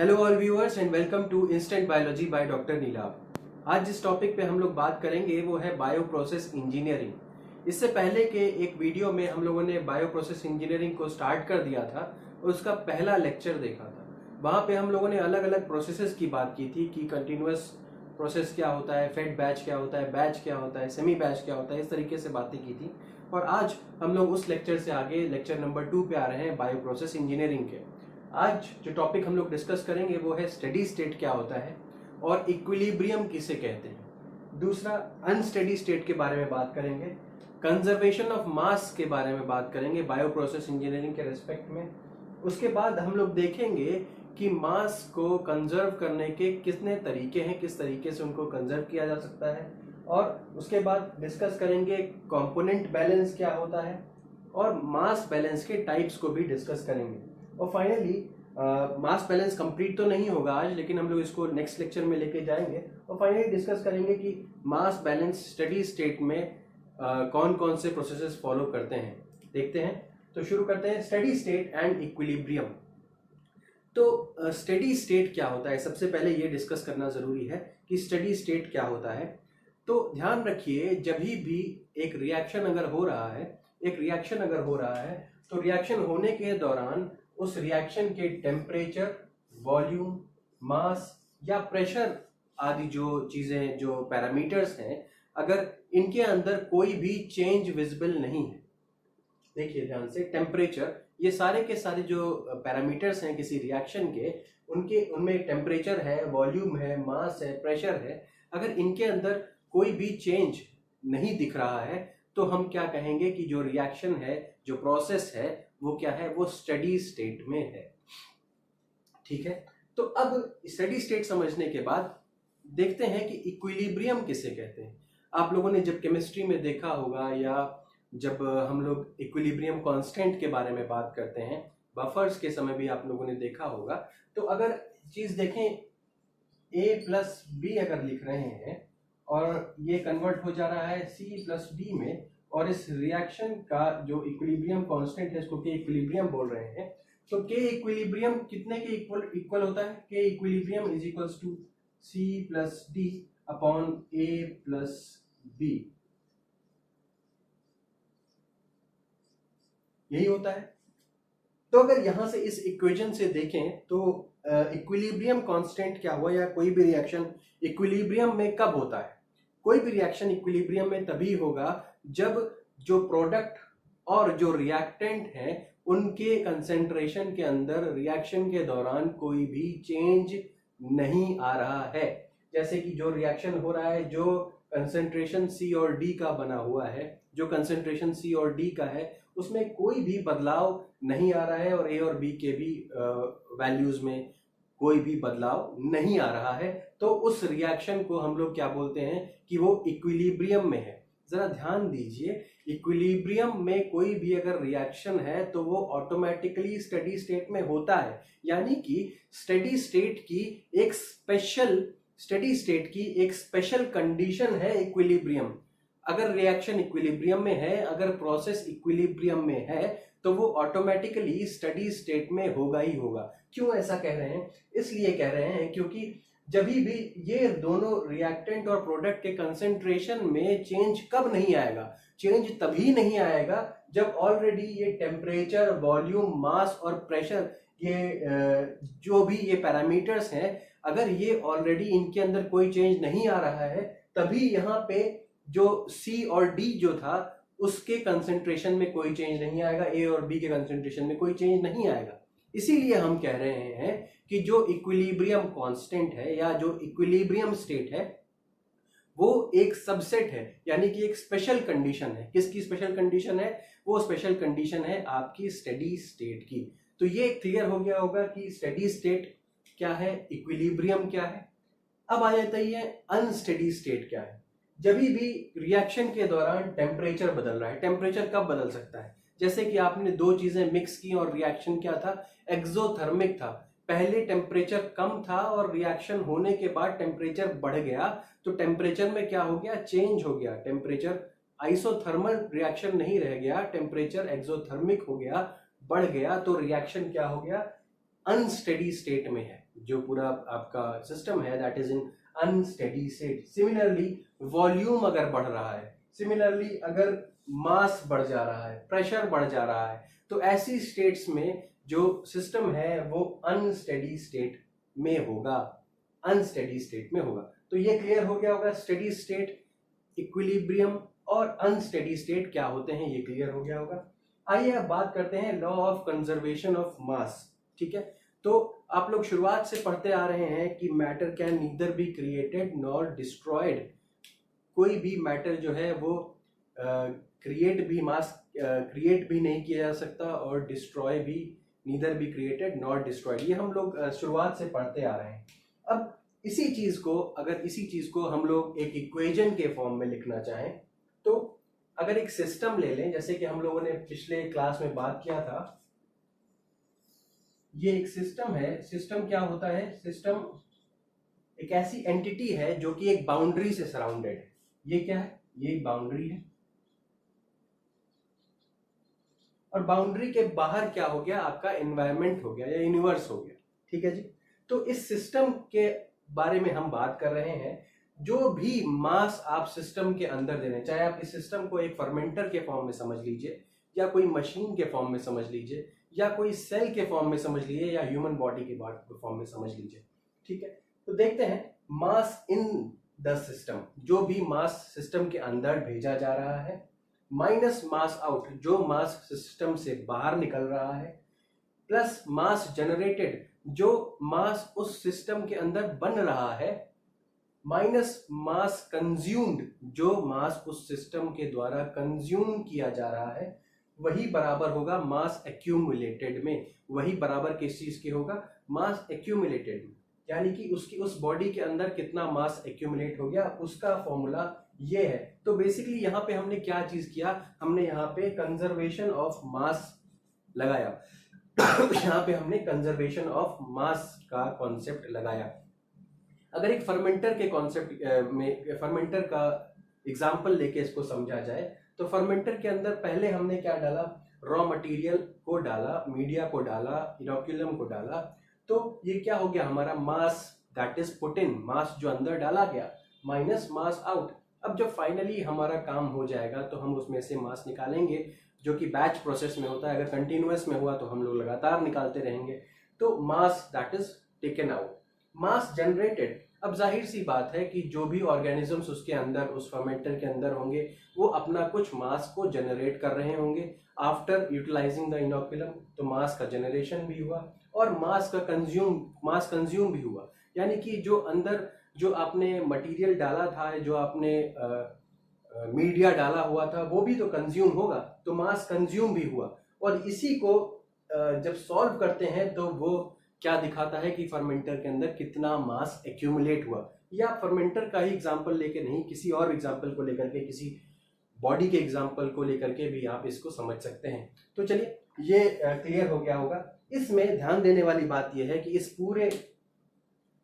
Hello all viewers and welcome to instant biology by doctor Neelabh. आज जिस topic पे हम लोग बात करेंगे वो है बायो प्रोसेस इंजीनियरिंग। इससे पहले के एक वीडियो में हम लोगों ने बायो प्रोसेस इंजीनियरिंग को स्टार्ट कर दिया था और उसका पहला लेक्चर देखा था। वहाँ पे हम लोगों ने अलग अलग प्रोसेसेस की बात की थी कि कंटिन्यूस प्रोसेस क्या होता है, फेड बैच क्या होता है, बैच क्या होता है, सेमी बैच क्या होता है, इस तरीके से बातें की थी। और आज हम लोग उस लेक्चर से आगे लेक्चर नंबर 2 पे आ रहे हैं बायो प्रोसेस इंजीनियरिंग के। आज जो टॉपिक हम लोग डिस्कस करेंगे वो है स्टेडी स्टेट क्या होता है और इक्विलिब्रियम किसे कहते हैं। दूसरा, अनस्टेडी स्टेट के बारे में बात करेंगे। कंजर्वेशन ऑफ मास के बारे में बात करेंगे बायो प्रोसेस इंजीनियरिंग के रेस्पेक्ट में। उसके बाद हम लोग देखेंगे कि मास को कंजर्व करने के कितने तरीके हैं, किस तरीके से उनको कंजर्व किया जा सकता है। और उसके बाद डिस्कस करेंगे कंपोनेंट बैलेंस क्या होता है और मास बैलेंस के टाइप्स को भी डिस्कस करेंगे। और फाइनली मास बैलेंस कंप्लीट तो नहीं होगा आज, लेकिन हम लोग इसको नेक्स्ट लेक्चर में लेके जाएंगे और फाइनली डिस्कस करेंगे कि मास बैलेंस स्टेडी स्टेट में कौन कौन से प्रोसेसेस फॉलो करते हैं। देखते हैं, तो शुरू करते हैं स्टेडी स्टेट एंड इक्विलिब्रियम। तो स्टेडी स्टेट क्या होता है, सबसे पहले ये डिस्कस करना जरूरी है कि स्टेडी स्टेट क्या होता है। तो ध्यान रखिए, जब भी एक रिएक्शन अगर हो रहा है तो रिएक्शन होने के दौरान उस रिएक्शन के टेम्परेचर, वॉल्यूम, मास या प्रेशर आदि जो चीजें, जो पैरामीटर्स हैं, अगर इनके अंदर कोई भी चेंज विजिबल नहीं है, देखिए ध्यान से, टेम्परेचर, ये सारे के सारे जो पैरामीटर्स हैं किसी रिएक्शन के, उनमें टेम्परेचर है, वॉल्यूम है, मास है, प्रेशर है, अगर इनके अंदर कोई भी चेंज नहीं दिख रहा है तो हम क्या कहेंगे कि जो रिएक्शन है, जो प्रोसेस है, वो क्या है, वो स्टेडी स्टेट में है। ठीक है, तो अब स्टेडी स्टेट समझने के बाद देखते हैं कि इक्विलिब्रियम किसे कहते हैं। आप लोगों ने जब केमिस्ट्री में देखा होगा या जब हम लोग इक्विलिब्रियम कांस्टेंट के बारे में बात करते हैं, बफर्स के समय भी आप लोगों ने देखा होगा। तो अगर चीज देखें, a प्लस बी अगर लिख रहे हैं और ये कन्वर्ट हो जा रहा है c प्लस डी में, और इस रिएक्शन का जो इक्विलिब्रियम कांस्टेंट है इसको के इक्विलिब्रियम बोल रहे हैं, तो के इक्विलिब्रियम कितने के इक्वल होता है? K equilibrium is equals to c plus D upon a plus B, यही होता है। तो अगर यहां से इस इक्वेशन से देखें तो इक्विलिब्रियम कांस्टेंट क्या हुआ, या कोई भी रिएक्शन इक्विलिब्रियम में कब होता है? कोई भी रिएक्शन इक्विलिब्रियम में तभी होगा जब जो प्रोडक्ट और जो रिएक्टेंट है उनके कंसेंट्रेशन के अंदर रिएक्शन के दौरान कोई भी चेंज नहीं आ रहा है। जैसे कि जो रिएक्शन हो रहा है, जो कंसेंट्रेशन C और D का बना हुआ है, जो कंसेंट्रेशन C और D का है, उसमें कोई भी बदलाव नहीं आ रहा है और A और B के भी वैल्यूज में कोई भी बदलाव नहीं आ रहा है, तो उस रिएक्शन को हम लोग क्या बोलते हैं कि वो इक्विलिब्रियम में है। जरा ध्यान दीजिए, इक्विलिब्रियम में कोई भी अगर रिएक्शन है तो वो ऑटोमेटिकली स्टेडी स्टेट में होता है। यानी कि स्टेडी स्टेट की एक स्पेशल कंडीशन है इक्विलिब्रियम। अगर रिएक्शन इक्विलिब्रियम में है, अगर प्रोसेस इक्विलिब्रियम में है, तो वो ऑटोमेटिकली स्टेडी स्टेट में होगा ही होगा। क्यों ऐसा कह रहे हैं? इसलिए कह रहे हैं क्योंकि जब भी ये दोनों रिएक्टेंट और प्रोडक्ट के कंसेंट्रेशन में चेंज कब नहीं आएगा? चेंज तभी नहीं आएगा जब ऑलरेडी ये टेम्परेचर, वॉल्यूम, मास और प्रेशर, ये जो भी ये पैरामीटर्स हैं, अगर ये ऑलरेडी इनके अंदर कोई चेंज नहीं आ रहा है, तभी यहाँ पे जो C और D जो था उसके कंसेंट्रेशन में कोई चेंज नहीं आएगा, A और B के कंसेंट्रेशन में कोई चेंज नहीं आएगा। इसीलिए हम कह रहे हैं कि जो इक्विलिब्रियम कांस्टेंट है या जो इक्विलिब्रियम स्टेट है वो एक सबसेट है, यानी कि एक स्पेशल कंडीशन है। किसकी स्पेशल कंडीशन है? वो स्पेशल कंडीशन है आपकी स्टेडी स्टेट की। तो ये क्लियर हो गया होगा कि स्टेडी स्टेट क्या है, इक्विलिब्रियम क्या है। अब आ जाता है अनस्टेडी स्टेट क्या है। जब भी रिएक्शन के दौरान टेम्परेचर बदल रहा है, टेम्परेचर कब बदल सकता है? जैसे कि आपने दो चीजें मिक्स की और रिएक्शन क्या था, एक्सोथर्मिक था। पहले टेम्परेचर कम था और रिएक्शन होने के बाद टेम्परेचर बढ़ गया, तो टेम्परेचर में क्या हो गया, चेंज हो गया। टेम्परेचर आइसोथर्मल रिएक्शन नहीं रह गया, टेम्परेचर एक्सोथर्मिक हो गया, बढ़ गया, तो रिएक्शन क्या हो गया, अनस्टेडी स्टेट में है। जो पूरा आपका सिस्टम है that is in unsteady state. Similarly volume अगर बढ़ रहा है, सिमिलरली अगर मास बढ़ जा रहा है, प्रेशर बढ़ जा रहा है, तो ऐसी स्टेट्स में जो सिस्टम है वो अनस्टेडी स्टेट में होगा, अनस्टेडी स्टेट में होगा। तो ये क्लियर हो गया होगा, स्टेडी स्टेट, इक्विलिब्रियम और अनस्टेडी स्टेट क्या होते हैं, ये क्लियर हो गया होगा। आइए अब बात करते हैं law of conservation of mass. ठीक है, तो आप लोग शुरुआत से पढ़ते आ रहे हैं कि matter can neither be created nor destroyed. कोई भी मैटर जो है वो क्रिएट भी नहीं किया जा सकता और डिस्ट्रॉय भी, neither be created nor destroyed, ये हम लोग शुरुआत से पढ़ते आ रहे हैं। अब इसी चीज को हम लोग एक इक्वेशन के फॉर्म में लिखना चाहें, तो अगर एक सिस्टम ले लें, जैसे कि हम लोगों ने पिछले क्लास में बात किया था, ये एक सिस्टम है। सिस्टम क्या होता है? सिस्टम एक ऐसी एंटिटी है जो कि एक बाउंड्री से सराउंडेड है। ये क्या है? ये एक बाउंड्री है, और बाउंड्री के बाहर क्या हो गया? आपका एनवायरनमेंट हो गया या यूनिवर्स हो गया। ठीक है जी। तो इस सिस्टम के बारे में हम बात कर रहे हैं। जो भी मास आप सिस्टम के अंदर दे रहे हैं, चाहे आप इस सिस्टम को एक फर्मेंटर के फॉर्म में समझ लीजिए, या कोई मशीन के फॉर्म में समझ लीजिए, या कोई सेल के फॉर्म में समझ लीजिए, या ह्यूमन बॉडी के फॉर्म में समझ लीजिए। ठीक है, तो देखते हैं मास इन द सिस्टम, जो भी मास सिस्टम के अंदर भेजा जा रहा है, माइनस मास आउट, जो मास सिस्टम से बाहर निकल रहा है, प्लस मास जनरेटेड, जो मास उस सिस्टम के अंदर बन रहा है, माइनस मास कंज्यूम्ड, जो मास उस सिस्टम के द्वारा कंज्यूम किया जा रहा है, वही बराबर होगा मास एक्यूमुलेटेड में। वही बराबर किस चीज के होगा? मास एक्यूमुलेटेड में, यानी कि उसकी उस बॉडी के अंदर कितना मास एक्यूमुलेट हो गया, उसका फॉर्मूला ये है। तो बेसिकली यहाँ पे हमने क्या चीज किया? हमने यहाँ पे कंजर्वेशन ऑफ मास लगाया। यहाँ पे हमने कंजर्वेशन ऑफ मास का कॉन्सेप्ट लगाया। अगर एक फर्मेंटर के कॉन्सेप्ट में, फर्मेंटर का एग्जांपल लेके इसको समझा जाए, तो फर्मेंटर के अंदर पहले हमने क्या डाला? रॉ मटेरियल को डाला, मीडिया को डाला, इनोक्यूलम को डाला। तो ये क्या हो गया? हमारा mass that is put in, mass जो अंदर डाला गया, माइनस मास आउट। अब जब फाइनली हमारा काम हो जाएगा तो हम उसमें से मास निकालेंगे, जो कि बैच प्रोसेस में होता है। अगर कंटिन्यूअस में हुआ तो हम लोग लगातार निकालते रहेंगे। तो मास that is taken out, mass generated. अब जाहिर सी बात है कि जो भी ऑर्गेनिजम्स उसके अंदर, उस फर्मेंटर के अंदर होंगे, वो अपना कुछ मास को जनरेट कर रहे होंगे आफ्टर यूटिलाइजिंग द इनोक्यूलम। तो मास का जनरेशन भी हुआ और मास कंज्यूम भी हुआ, यानी कि जो अंदर जो आपने मटेरियल डाला था, जो आपने मीडिया डाला हुआ था, वो भी तो कंज्यूम होगा। तो मास कंज्यूम भी हुआ। और इसी को जब सॉल्व करते हैं तो वो क्या दिखाता है कि फर्मेंटर के अंदर कितना मास एक्यूमुलेट हुआ। या फर्मेंटर का ही एग्जांपल लेके नहीं, किसी और एग्जांपल को लेकर के, किसी बॉडी के एग्जांपल को लेकर के भी आप इसको समझ सकते हैं। तो चलिए, ये क्लियर हो गया होगा। इसमें ध्यान देने वाली बात यह है कि इस पूरे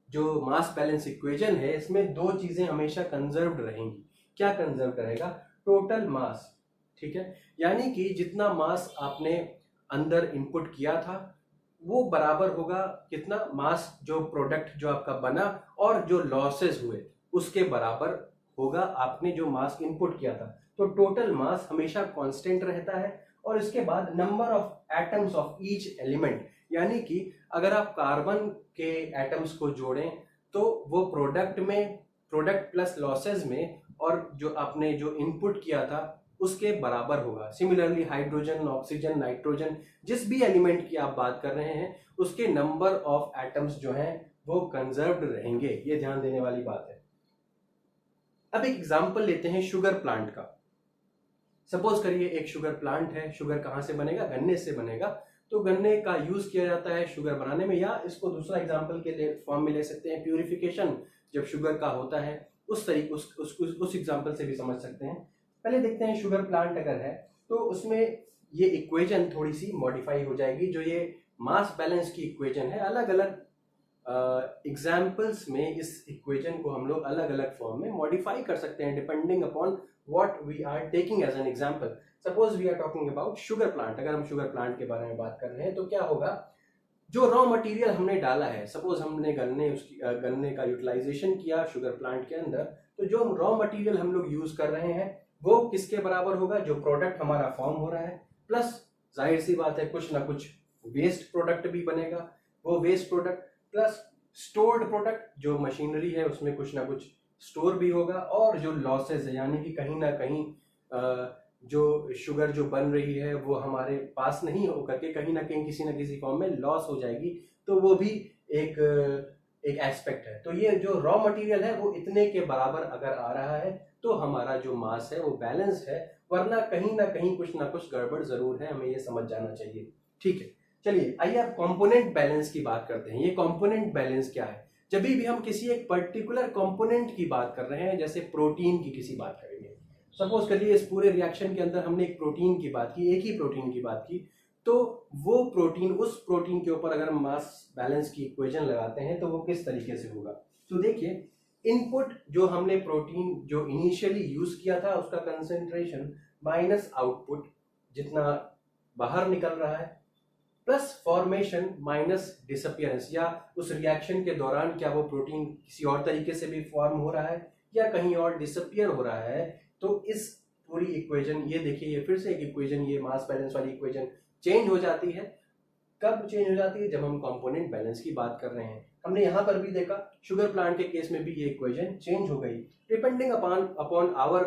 जो मास बैलेंस इक्वेशन है, इसमें दो चीजें हमेशा कंजर्व्ड रहेंगी। क्या कंजर्व करेगा? Total mass. ठीक है, यानी कि जितना मास आपने अंदर इनपुट किया था वो बराबर होगा कितना? मास जो प्रोडक्ट जो आपका बना और जो लॉसेस हुए उसके बराबर होगा आपने जो मास इनपुट किया था। तो टोटल मास हमेशा कांस्टेंट रहता है। और इसके बाद number of atoms of each element, यानी कि अगर आप कार्बन के एटम्स को जोड़ें तो वो प्रोडक्ट प्लस लॉसेस में, और जो आपने जो इनपुट किया था उसके बराबर होगा। सिमिलरली हाइड्रोजन, ऑक्सीजन, नाइट्रोजन, जिस भी एलिमेंट की आप बात कर रहे हैं, उसके नंबर ऑफ एटम्स जो हैं वो कंजर्व्ड रहेंगे। ये ध्यान देने वाली बात है। अब एक एग्जांपल लेते हैं शुगर प्लांट का। सपोज करिए एक शुगर प्लांट है। शुगर कहाँ से बनेगा? गन्ने से बनेगा। तो गन्ने का यूज किया जाता है शुगर बनाने में, या इसको दूसरा एग्जांपल के लिए फॉर्म में ले सकते हैं, प्यूरिफिकेशन जब शुगर का होता है, उस तरीके उस एग्जांपल से भी समझ सकते हैं। पहले देखते हैं शुगर प्लांट अगर है तो उसमें ये इक्वेशन थोड़ी सी मॉडिफाई हो जाएगी। जो ये मास बैलेंस की इक्वेशन है, अलग अलग एग्जाम्पल्स में इस इक्वेशन को हम लोग अलग अलग फॉर्म में मॉडिफाई कर सकते हैं depending upon what we are taking as an example. Suppose we are talking about sugar plant. अगर हम शुगर प्लांट के बारे में बात कर रहे हैं तो क्या होगा? जो रॉ मटेरियल हमने डाला है, सपोज हमने गन्ने का यूटिलाइजेशन किया शुगर प्लांट के अंदर, तो जो रॉ मटेरियल हम लोग यूज कर रहे हैं वो किसके बराबर होगा? जो प्रोडक्ट हमारा फॉर्म हो रहा है, प्लस जाहिर सी बात है कुछ ना कुछ वेस्ट प्रोडक्ट भी बनेगा, वो waste product plus stored product, जो मशीनरी है उसमें कुछ ना कुछ स्टोर भी होगा, और जो लॉसेस है यानी कि कहीं ना कहीं जो शुगर जो बन रही है वो हमारे पास नहीं होकर के कहीं ना कहीं किसी ना किसी फॉर्म में लॉस हो जाएगी, तो वो भी एक एक एस्पेक्ट है। तो ये जो रॉ मटेरियल है वो इतने के बराबर अगर आ रहा है तो हमारा जो मास है वो बैलेंस है, वरना कहीं ना कहीं कुछ ना कुछ गड़बड़ जरूर है, हमें ये समझ जाना चाहिए। ठीक है, चलिए आइए अब कंपोनेंट बैलेंस की बात करते हैं। ये कंपोनेंट बैलेंस क्या है? जब भी हम किसी एक पर्टिकुलर कंपोनेंट की बात कर रहे हैं, जैसे प्रोटीन की किसी बात करेंगे, सपोज करिए इस पूरे रिएक्शन के अंदर हमने एक प्रोटीन की बात की, एक ही प्रोटीन की बात की, तो वो प्रोटीन, उस प्रोटीन के ऊपर अगर हम मास बैलेंस की इक्वेशन लगाते हैं तो वो किस तरीके से होगा? तो देखिए, इनपुट जो हमने प्रोटीन जो इनिशियली यूज किया था उसका कंसेंट्रेशन माइनस आउटपुट जितना बाहर निकल रहा है, प्लस फॉर्मेशन माइनस डिसअपियरेंस, या उस रिएक्शन के दौरान क्या वो प्रोटीन किसी और तरीके से भी फॉर्म हो रहा है या कहीं और डिसअपियर हो रहा है। तो इस पूरी इक्वेशन, ये देखिए ये फिर से एक इक्वेशन, ये मास बैलेंस वाली इक्वेशन चेंज हो जाती है। कब चेंज हो जाती है? जब हम कंपोनेंट बैलेंस की बात कर रहे हैं। हमने यहां पर भी देखा शुगर प्लांट के केस में भी ये इक्वेशन चेंज हो गई, डिपेंडिंग अपॉन आवर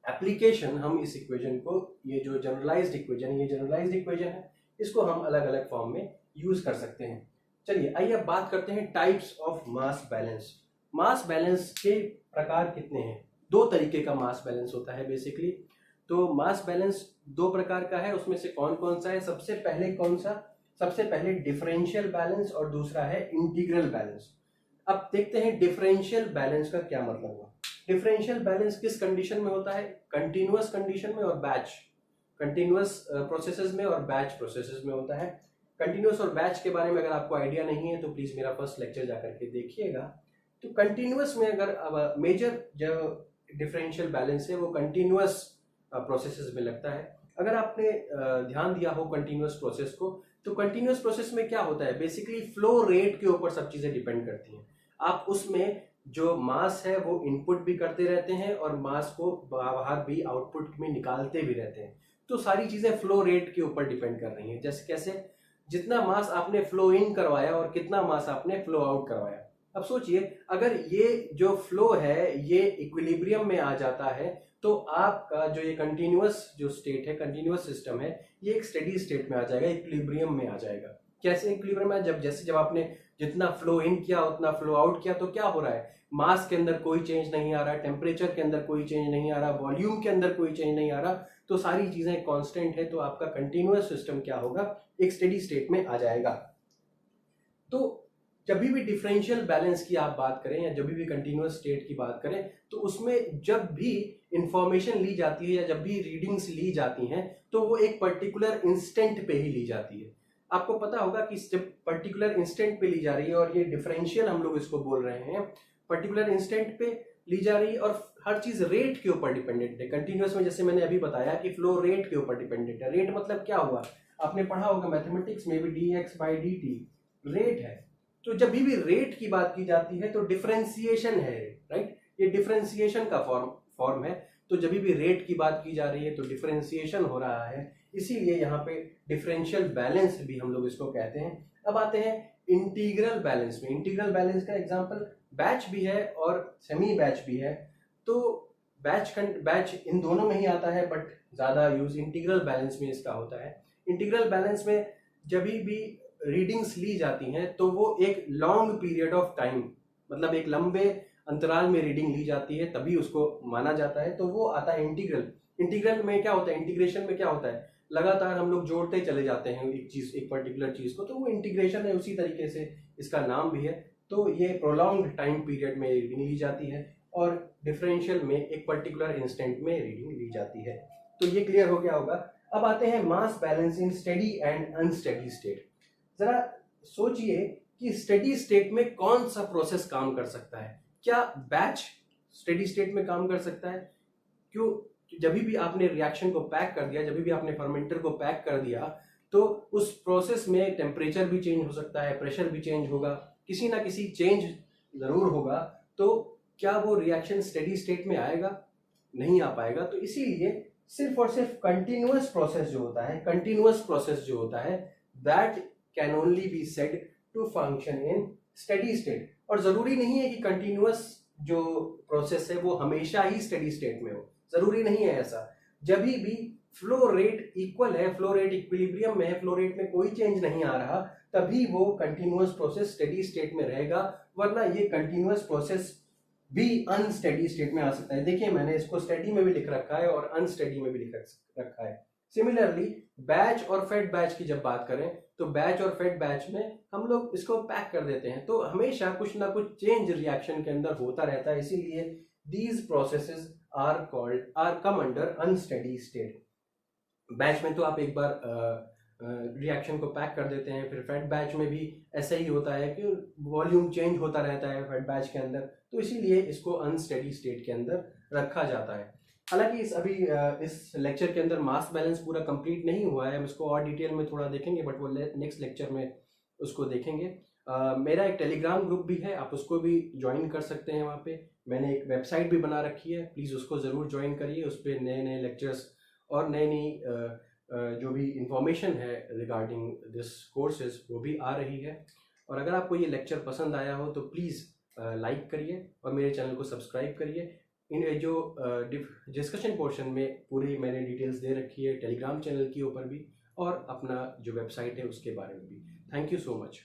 एप्लीकेशन। हम इस इक्वेशन को, ये जो जनरलाइज्ड इक्वेशन है, इसको हम अलग अलग फॉर्म में यूज कर सकते हैं। चलिए आइए अब बात करते हैं types of mass balance. Mass balance के प्रकार कितने हैं? दो तरीके का मास बैलेंस होता है बेसिकली। तो मास बैलेंस दो प्रकार का है, उसमें से कौन कौन सा है? सबसे पहले कौन सा? सबसे पहले डिफरेंशियल बैलेंस और दूसरा है इंटीग्रल बैलेंस। अब देखते हैं डिफरेंशियल बैलेंस का क्या मतलब हुआ। डिफरेंशियल बैलेंस किस कंडीशन में होता है? कंटिन्यूअस कंडीशन में और बैच, कंटिन्यूअस प्रोसेसेस में और बैच प्रोसेसेस में होता है। कंटिन्यूअस और बैच के बारे में अगर आपको आइडिया नहीं है तो प्लीज मेरा फर्स्ट लेक्चर जाकर के देखिएगा। तो कंटिन्यूअस में अगर मेजर जो डिफरेंशियल बैलेंस है वो कंटिन्यूअस प्रोसेसेस में लगता है। अगर आपने ध्यान दिया हो कंटिन्यूअस प्रोसेस को, तो कंटिन्यूअस प्रोसेस में क्या होता है? बेसिकली फ्लो रेट के ऊपर सब चीजें डिपेंड करती हैं। आप उसमें जो मास है वो इनपुट भी करते रहते हैं और मास को बाहर भी आउटपुट में निकालते भी रहते हैं। तो सारी चीजें फ्लो रेट के ऊपर डिपेंड कर रही हैं। जैसे कैसे? जितना मास आपने फ्लो इन करवाया और कितना मास आपने फ्लो आउट करवाया। अब सोचिए, अगर ये जो फ्लो है ये इक्विलिब्रियम में आ जाता है तो आपका जो ये कंटिन्यूअस जो स्टेट है, कंटिन्यूअस सिस्टम है, ये एक स्टेडी स्टेट में आ जाएगा, इक्विलिब्रियम में आ जाएगा। कैसे इक्विलिब्रियम में? जब आपने जितना फ्लो इन किया उतना फ्लो आउट किया, तो क्या हो रहा है? मास के अंदर कोई चेंज नहीं आ रहा, टेम्परेचर के अंदर कोई चेंज नहीं आ रहा, वॉल्यूम के अंदर कोई चेंज नहीं आ रहा, तो सारी चीजें कांस्टेंट है, तो आपका कंटिन्यूअस सिस्टम क्या होगा? एक स्टेडी स्टेट में आ जाएगा। तो जब भी डिफरेंशियल बैलेंस की आप बात करें या जब भी कंटिन्यूअस स्टेट की बात करें, तो उसमें जब भी इंफॉर्मेशन ली जाती है या जब भी रीडिंग्स ली जाती हैं तो वो एक पर्टिकुलर इंस्टेंट पे ही ली जाती है। आपको पता होगा कि जब पर्टिकुलर इंस्टेंट पे ली जा रही है, और ये डिफरेंशियल हम लोग इसको बोल रहे हैं, पर्टिकुलर इंस्टेंट पे ली जा रही है और हर चीज रेट के ऊपर डिपेंडेंट है। कंटिन्यूअस में जैसे मैंने अभी बताया कि फ्लो रेट के ऊपर डिपेंडेंट है। रेट मतलब क्या हुआ? आपने पढ़ा होगा मैथमेटिक्स में भी, dx/dt रेट है। तो जब भी रेट की बात की जाती है तो डिफरेंशिएशन है, राइट? ये डिफरेंशिएशन का फॉर्म है। तो जब भी रेट की बात की जा रही है तो डिफरेंशिएशन हो रहा है, इसीलिए यहाँ पे डिफरेंशियल बैलेंस भी हम लोग इसको कहते हैं। अब आते हैं इंटीग्रल बैलेंस में। इंटीग्रल बैलेंस का एग्जांपल बैच भी है और सेमी बैच भी है। तो बैच इन दोनों में ही आता है, बट ज्यादा यूज इंटीग्रल बैलेंस में इसका होता है। इंटीग्रल बैलेंस में जब भी रीडिंग्स ली जाती हैं तो वो एक लॉन्ग पीरियड ऑफ टाइम, मतलब एक लंबे अंतराल में रीडिंग ली जाती है, तभी उसको माना जाता है। तो वो आता है इंटीग्रल। इंटीग्रल में क्या होता है? इंटीग्रेशन में क्या होता है? लगातार हम लोग जोड़ते चले जाते हैं एक पर्टिकुलर चीज को, तो वो इंटीग्रेशन है। उसी तरीके से इसका नाम भी है। तो ये प्रोलॉन्ग्ड टाइम पीरियड में रीडिंग ली जाती है और डिफरेंशियल में एक पर्टिकुलर इंस्टेंट में रीडिंग ली जाती है। तो ये क्लियर हो गया होगा। अब आते हैं mass balance in steady and unsteady state. जरा सोचिए कि स्टेडी स्टेट में कौन सा प्रोसेस काम कर सकता है? क्या बैच स्टेडी स्टेट में काम कर सकता है? क्यों? जब भी आपने रिएक्शन को पैक कर दिया, जब भी आपने फर्मेंटर को पैक कर दिया, तो उस प्रोसेस में टेम्परेचर भी चेंज हो सकता है, प्रेशर भी चेंज होगा, किसी ना किसी चेंज ज़रूर होगा। तो क्या वो रिएक्शन स्टेडी स्टेट में आएगा? नहीं आ पाएगा। तो इसीलिए सिर्फ और सिर्फ कंटिन्यूअस प्रोसेस जो होता है, कंटिन्यूअस प्रोसेस जो होता है, that can only be said to function in steady state. और ज़रूरी नहीं है कि कंटिन्यूअस जो प्रोसेस है वो हमेशा ही स्टेडी स्टेट में हो, ज़रूरी नहीं है ऐसा। जब भी फ्लो रेट इक्वल है, फ्लो रेट इक्विलिब्रियम में है, फ्लो रेट में कोई चेंज नहीं आ रहा, तभी वो कंटिन्यूअस प्रोसेस स्टेडी स्टेट में रहेगा, वरना ये कंटिन्यूअस प्रोसेस भी अनस्टेडी स्टेट में आ सकता है। देखिए मैंने इसको स्टेडी में भी लिख रखा है और अनस्टेडी में भी लिख रखा है। सिमिलरली बैच और फेड बैच की जब बात करें तो बैच और फेड बैच में हम लोग इसको पैक कर देते हैं, तो हमेशा कुछ ना कुछ चेंज रिएक्शन के अंदर होता रहता है, इसीलिए these processes are come under unsteady state. Batch में तो आप एक बार रिएक्शन को पैक कर देते हैं, फिर फेड बैच में भी ऐसा ही होता है कि वॉल्यूम चेंज होता रहता है फेड बैच के अंदर, तो इसीलिए इसको अनस्टेडी स्टेट के अंदर रखा जाता है। हालांकि इस लेक्चर के अंदर मास बैलेंस पूरा कंप्लीट नहीं हुआ है, हम इसको और डिटेल में थोड़ा देखेंगे, बट वो नेक्स्ट लेक्चर में उसको देखेंगे। मेरा एक टेलीग्राम ग्रुप भी है, आप उसको भी ज्वाइन कर सकते हैं। वहाँ पे मैंने एक वेबसाइट भी बना रखी है, प्लीज़ उसको ज़रूर ज्वाइन करिए। उस पर नए नए लेक्चर्स और नई नई जो भी इंफॉर्मेशन है रिगार्डिंग दिस कोर्सेज वो भी आ रही है। और अगर आपको ये लेक्चर पसंद आया हो तो प्लीज़ लाइक करिए और मेरे चैनल को सब्सक्राइब करिए। इन जो डिस्कशन पोर्शन में पूरी मैंने डिटेल्स दे रखी है टेलीग्राम चैनल के ऊपर भी और अपना जो वेबसाइट है उसके बारे में भी। Thank you so much.